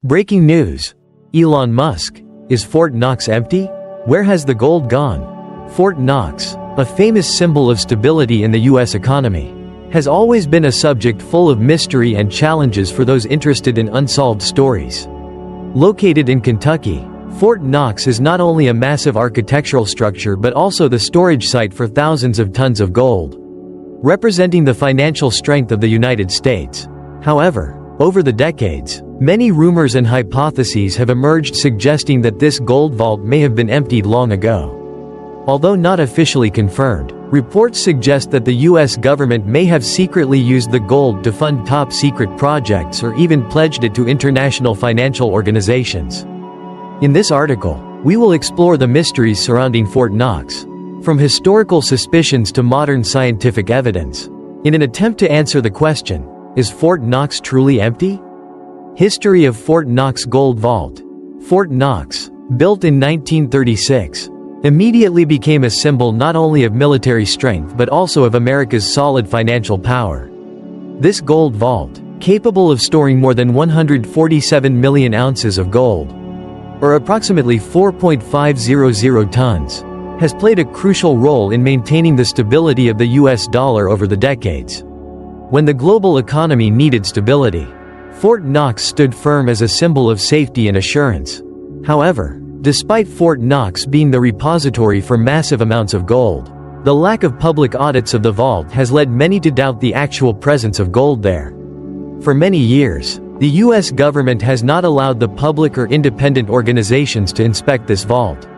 Breaking news. Elon Musk. Is Fort Knox empty? Where has the gold gone? Fort Knox, a famous symbol of stability in the U.S. economy, has always been a subject full of mystery and challenges for those interested in unsolved stories. Located in Kentucky, Fort Knox is not only a massive architectural structure but also the storage site for thousands of tons of gold, representing the financial strength of the United States. However, over the decades, many rumors and hypotheses have emerged suggesting that this gold vault may have been emptied long ago. Although not officially confirmed, reports suggest that the U.S. government may have secretly used the gold to fund top-secret projects or even pledged it to international financial organizations. In this article, we will explore the mysteries surrounding Fort Knox, from historical suspicions to modern scientific evidence, in an attempt to answer the question, is Fort Knox truly empty? History of Fort Knox Gold Vault. Fort Knox, built in 1936, immediately became a symbol not only of military strength but also of America's solid financial power. This gold vault, capable of storing more than 147 million ounces of gold, or approximately 4.500 tons, has played a crucial role in maintaining the stability of the US dollar over the decades. When the global economy needed stability, Fort Knox stood firm as a symbol of safety and assurance. However, despite Fort Knox being the repository for massive amounts of gold, the lack of public audits of the vault has led many to doubt the actual presence of gold there. For many years, the U.S. government has not allowed the public or independent organizations to inspect this vault.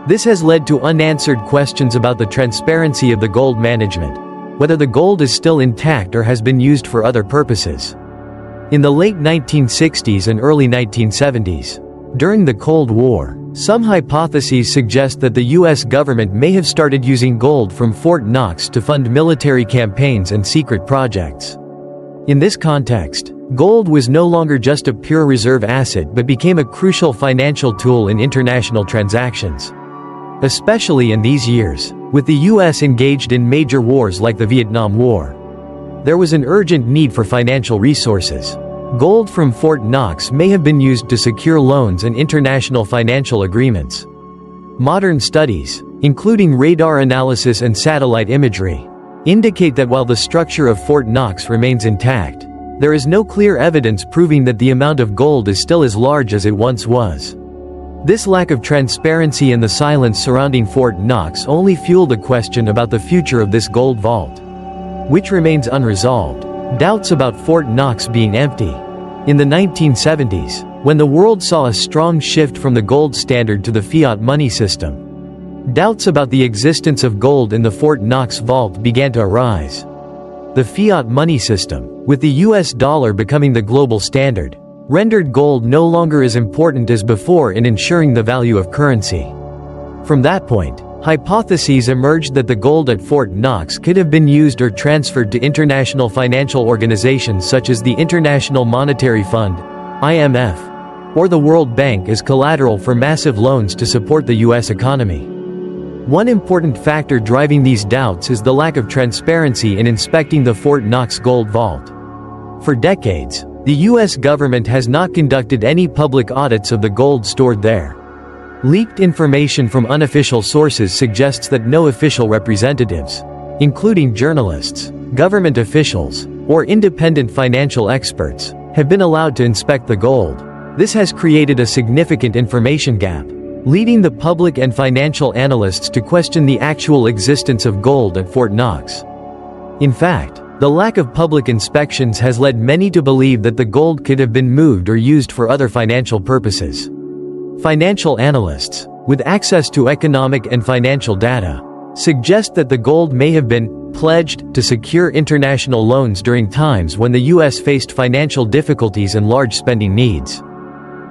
This has led to unanswered questions about the transparency of the gold management, whether the gold is still intact or has been used for other purposes. In the late 1960s and early 1970s, during the Cold War, some hypotheses suggest that the U.S. government may have started using gold from Fort Knox to fund military campaigns and secret projects. In this context, gold was no longer just a pure reserve asset but became a crucial financial tool in international transactions. Especially in these years, with the U.S. engaged in major wars like the Vietnam War, there was an urgent need for financial resources. Gold from Fort Knox may have been used to secure loans and international financial agreements. Modern studies, including radar analysis and satellite imagery, indicate that while the structure of Fort Knox remains intact, there is no clear evidence proving that the amount of gold is still as large as it once was. This lack of transparency and the silence surrounding Fort Knox only fuel the question about the future of this gold vault, which remains unresolved. Doubts about Fort Knox being empty. In the 1970s, when the world saw a strong shift from the gold standard to the fiat money system, doubts about the existence of gold in the Fort Knox vault began to arise. The fiat money system, with the US dollar becoming the global standard, rendered gold no longer as important as before in ensuring the value of currency. From that point, hypotheses emerged that the gold at Fort Knox could have been used or transferred to international financial organizations such as the International Monetary Fund, IMF, or the World Bank as collateral for massive loans to support the U.S. economy. One important factor driving these doubts is the lack of transparency in inspecting the Fort Knox gold vault. For decades, the U.S. government has not conducted any public audits of the gold stored there. Leaked information from unofficial sources suggests that no official representatives, including journalists, government officials, or independent financial experts, have been allowed to inspect the gold. This has created a significant information gap, leading the public and financial analysts to question the actual existence of gold at Fort Knox. In fact, the lack of public inspections has led many to believe that the gold could have been moved or used for other financial purposes. Financial analysts, with access to economic and financial data, suggest that the gold may have been pledged to secure international loans during times when the U.S. faced financial difficulties and large spending needs.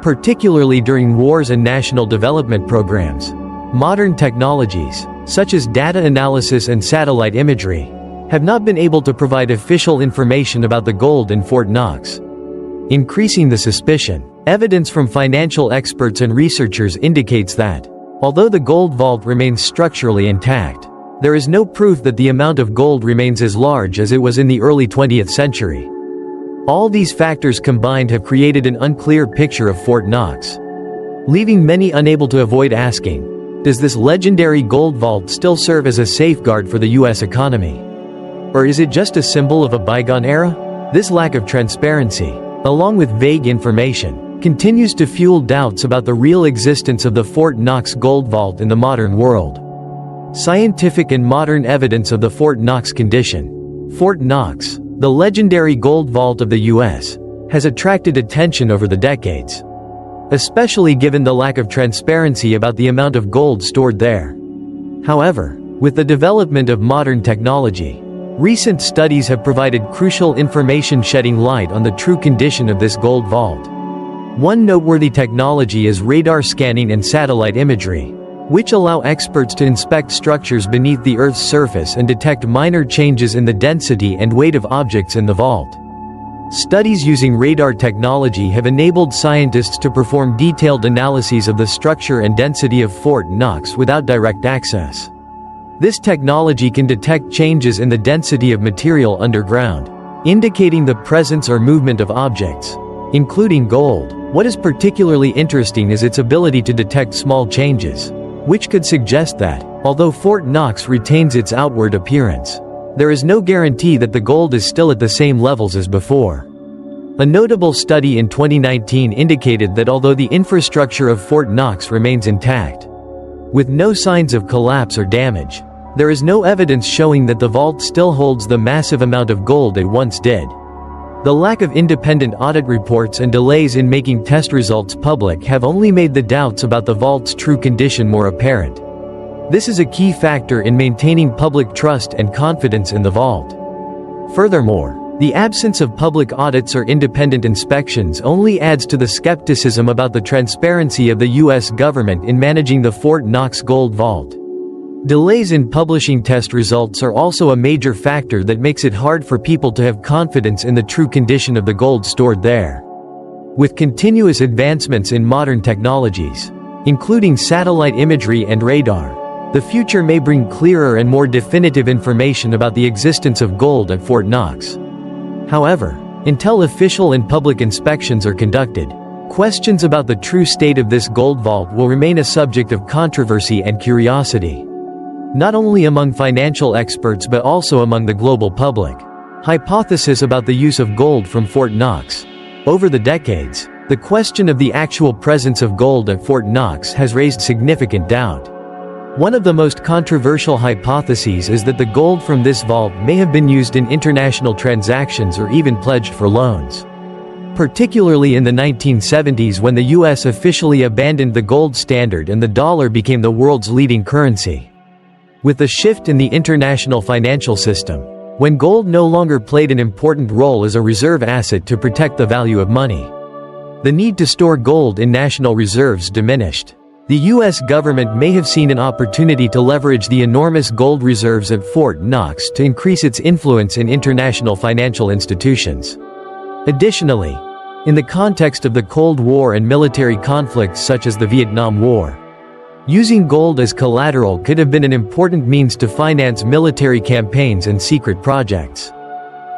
Particularly during wars and national development programs, modern technologies, such as data analysis and satellite imagery, have not been able to provide official information about the gold in Fort Knox. Increasing the suspicion, evidence from financial experts and researchers indicates that, although the gold vault remains structurally intact, there is no proof that the amount of gold remains as large as it was in the early 20th century. All these factors combined have created an unclear picture of Fort Knox, leaving many unable to avoid asking, does this legendary gold vault still serve as a safeguard for the U.S. economy? Or is it just a symbol of a bygone era? This lack of transparency, along with vague information, continues to fuel doubts about the real existence of the Fort Knox gold vault in the modern world. Scientific and modern evidence of the Fort Knox condition. Fort Knox, the legendary gold vault of the U.S., has attracted attention over the decades, especially given the lack of transparency about the amount of gold stored there. However, with the development of modern technology, recent studies have provided crucial information shedding light on the true condition of this gold vault. One noteworthy technology is radar scanning and satellite imagery, which allow experts to inspect structures beneath the Earth's surface and detect minor changes in the density and weight of objects in the vault. Studies using radar technology have enabled scientists to perform detailed analyses of the structure and density of Fort Knox without direct access. This technology can detect changes in the density of material underground, indicating the presence or movement of objects, including gold. What is particularly interesting is its ability to detect small changes, which could suggest that, although Fort Knox retains its outward appearance, there is no guarantee that the gold is still at the same levels as before. A notable study in 2019 indicated that although the infrastructure of Fort Knox remains intact, with no signs of collapse or damage, there is no evidence showing that the vault still holds the massive amount of gold it once did. The lack of independent audit reports and delays in making test results public have only made the doubts about the vault's true condition more apparent. This is a key factor in maintaining public trust and confidence in the vault. Furthermore, the absence of public audits or independent inspections only adds to the skepticism about the transparency of the U.S. government in managing the Fort Knox gold vault. Delays in publishing test results are also a major factor that makes it hard for people to have confidence in the true condition of the gold stored there. With continuous advancements in modern technologies, including satellite imagery and radar, the future may bring clearer and more definitive information about the existence of gold at Fort Knox. However, until official and public inspections are conducted, questions about the true state of this gold vault will remain a subject of controversy and curiosity, not only among financial experts but also among the global public. Hypothesis about the use of gold from Fort Knox. Over the decades, the question of the actual presence of gold at Fort Knox has raised significant doubt. One of the most controversial hypotheses is that the gold from this vault may have been used in international transactions or even pledged for loans, particularly in the 1970s when the U.S. officially abandoned the gold standard and the dollar became the world's leading currency. With the shift in the international financial system, when gold no longer played an important role as a reserve asset to protect the value of money, the need to store gold in national reserves diminished. The U.S. government may have seen an opportunity to leverage the enormous gold reserves at Fort Knox to increase its influence in international financial institutions. Additionally, in the context of the Cold War and military conflicts such as the Vietnam War, using gold as collateral could have been an important means to finance military campaigns and secret projects.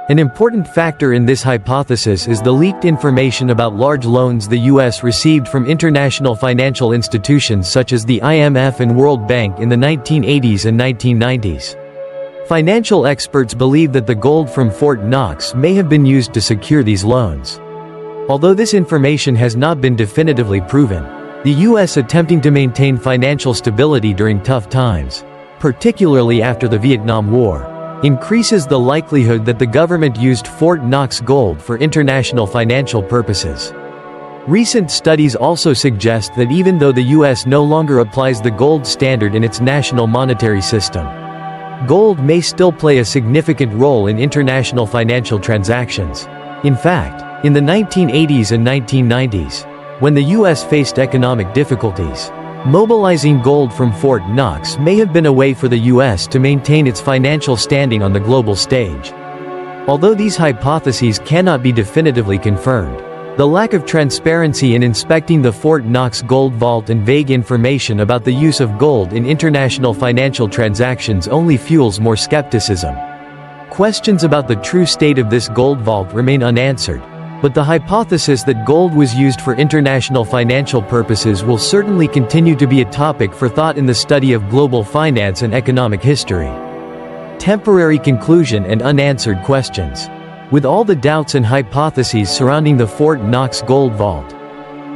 An important factor in this hypothesis is the leaked information about large loans the U.S. received from international financial institutions such as the IMF and World Bank in the 1980s and 1990s. Financial experts believe that the gold from Fort Knox may have been used to secure these loans. Although this information has not been definitively proven, the U.S. attempting to maintain financial stability during tough times, particularly after the Vietnam War, increases the likelihood that the government used Fort Knox gold for international financial purposes. Recent studies also suggest that even though the U.S. no longer applies the gold standard in its national monetary system, gold may still play a significant role in international financial transactions. In fact, in the 1980s and 1990s, when the U.S. faced economic difficulties, mobilizing gold from Fort Knox may have been a way for the U.S. to maintain its financial standing on the global stage. Although these hypotheses cannot be definitively confirmed, the lack of transparency in inspecting the Fort Knox gold vault and vague information about the use of gold in international financial transactions only fuels more skepticism. Questions about the true state of this gold vault remain unanswered, but the hypothesis that gold was used for international financial purposes will certainly continue to be a topic for thought in the study of global finance and economic history. Temporary conclusion and unanswered questions. With all the doubts and hypotheses surrounding the Fort Knox gold vault,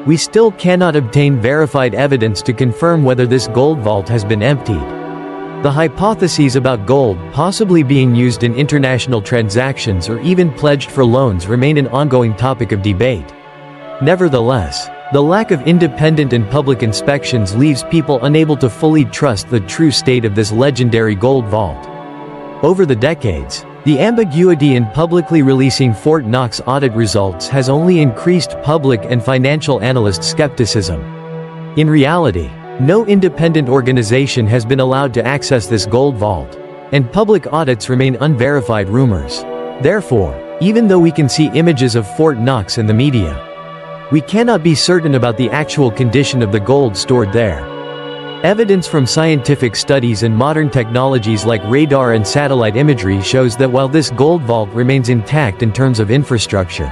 we still cannot obtain verified evidence to confirm whether this gold vault has been emptied. The hypotheses about gold possibly being used in international transactions or even pledged for loans remain an ongoing topic of debate. Nevertheless, the lack of independent and public inspections leaves people unable to fully trust the true state of this legendary gold vault. Over the decades, the ambiguity in publicly releasing Fort Knox audit results has only increased public and financial analyst skepticism. In reality, no independent organization has been allowed to access this gold vault, and public audits remain unverified rumors. Therefore, even though we can see images of Fort Knox in the media, we cannot be certain about the actual condition of the gold stored there. Evidence from scientific studies and modern technologies like radar and satellite imagery shows that while this gold vault remains intact in terms of infrastructure,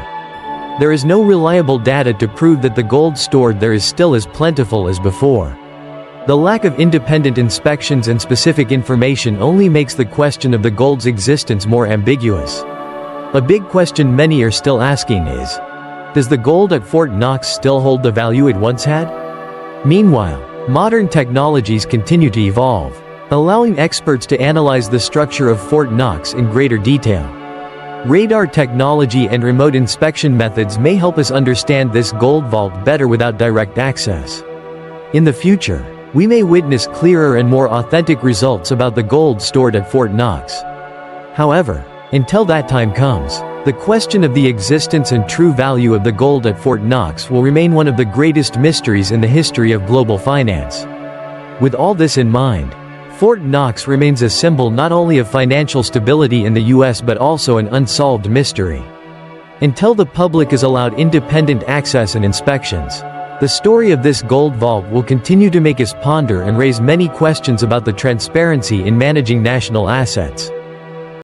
there is no reliable data to prove that the gold stored there is still as plentiful as before. The lack of independent inspections and specific information only makes the question of the gold's existence more ambiguous. A big question many are still asking is, does the gold at Fort Knox still hold the value it once had? Meanwhile, modern technologies continue to evolve, allowing experts to analyze the structure of Fort Knox in greater detail. Radar technology and remote inspection methods may help us understand this gold vault better without direct access. In the future, we may witness clearer and more authentic results about the gold stored at Fort Knox. However, until that time comes, the question of the existence and true value of the gold at Fort Knox will remain one of the greatest mysteries in the history of global finance. With all this in mind, Fort Knox remains a symbol not only of financial stability in the US but also an unsolved mystery. Until the public is allowed independent access and inspections, the story of this gold vault will continue to make us ponder and raise many questions about the transparency in managing national assets.